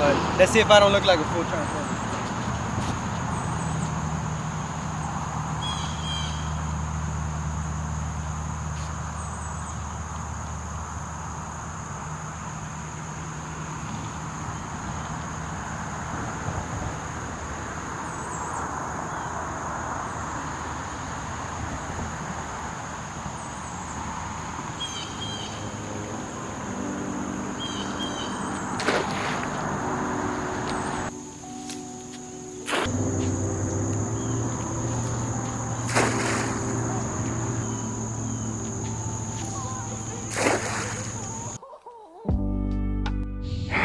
but let's see if I don't look like a full transformer.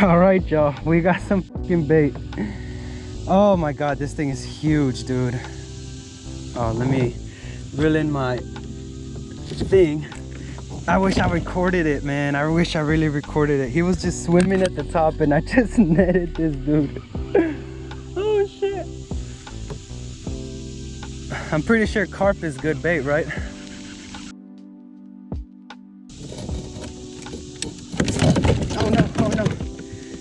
All right, y'all, we got some fucking bait. Oh my god, this thing is huge, dude. Oh, let me reel in my thing. I wish I recorded it, man. I wish I really recorded it. He was just swimming at the top and I just netted this dude. Oh shit. I'm pretty sure carp is good bait, right? Oh no, oh no.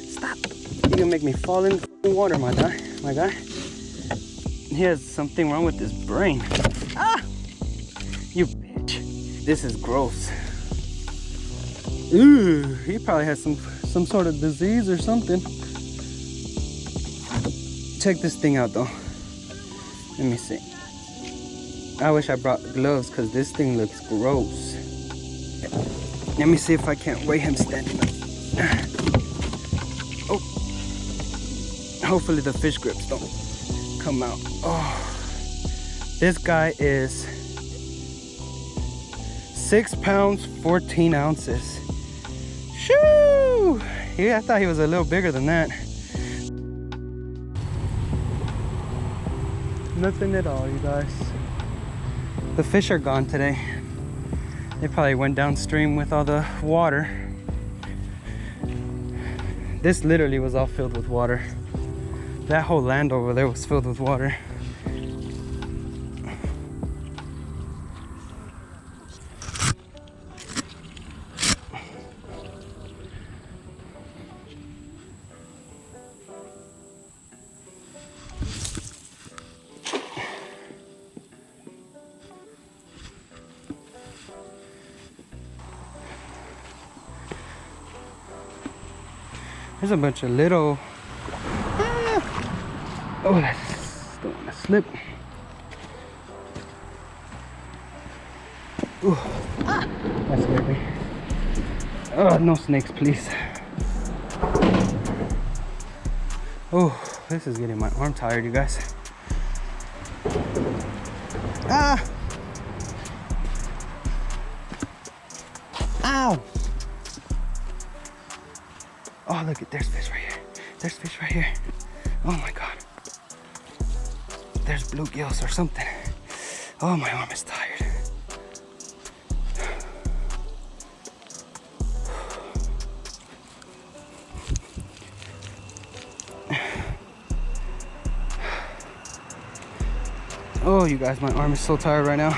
Stop. You're gonna make me fall in the water, my guy. He has something wrong with his brain. Ah! You bitch. This is gross. Ooh, he probably has some sort of disease or something. Check this thing out though. Let me see. I wish I brought gloves because this thing looks gross. Let me see if I can't weigh him standing up. Oh. Hopefully the fish grips don't come out. Oh. This guy is 6 pounds, 14 ounces. Shoo! Yeah, I thought he was a little bigger than that. Nothing at all, you guys. The fish are gone today. They probably went downstream with all the water. This literally was all filled with water. That whole land over there was filled with water. There's a bunch of little... Oh, that's don't want to slip. Ooh. That scared me. Oh, no snakes, please. Oh, this is getting my arm tired, you guys. Ah! Ow! Oh, look at, there's fish right here. There's fish right here. Oh my god. There's bluegills or something. Oh, my arm is tired. Oh, you guys, my arm is so tired right now.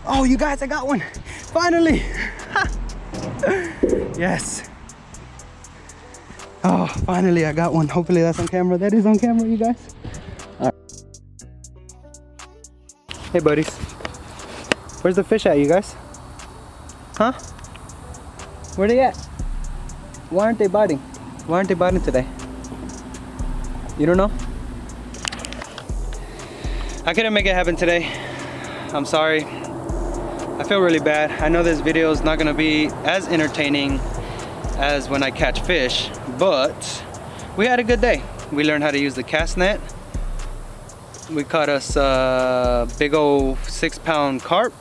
Oh, you guys, I got one. Finally. Yes. Oh, finally I got one. Hopefully that's on camera. That is on camera, you guys. All right. Hey, buddies. Where's the fish at, you guys? Huh? Where they at? Why aren't they biting? Why aren't they biting today? You don't know? I couldn't make it happen today. I'm sorry. I feel really bad. I know this video is not gonna be as entertaining as when I catch fish, but we had a good day. We learned how to use the cast net. We caught us a big old 6-pound carp,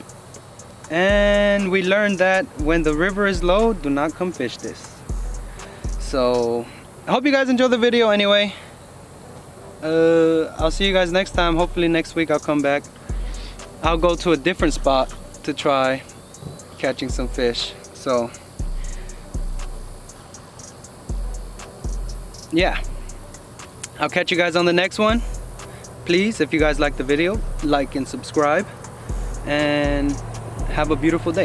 and we learned that when the river is low, do not come fish this. So I hope you guys enjoyed the video anyway. I'll see you guys next time. Hopefully next week I'll come back. I'll go to a different spot to try catching some fish. So yeah, I'll catch you guys on the next one. Please, if you guys like the video, like and subscribe, and have a beautiful day.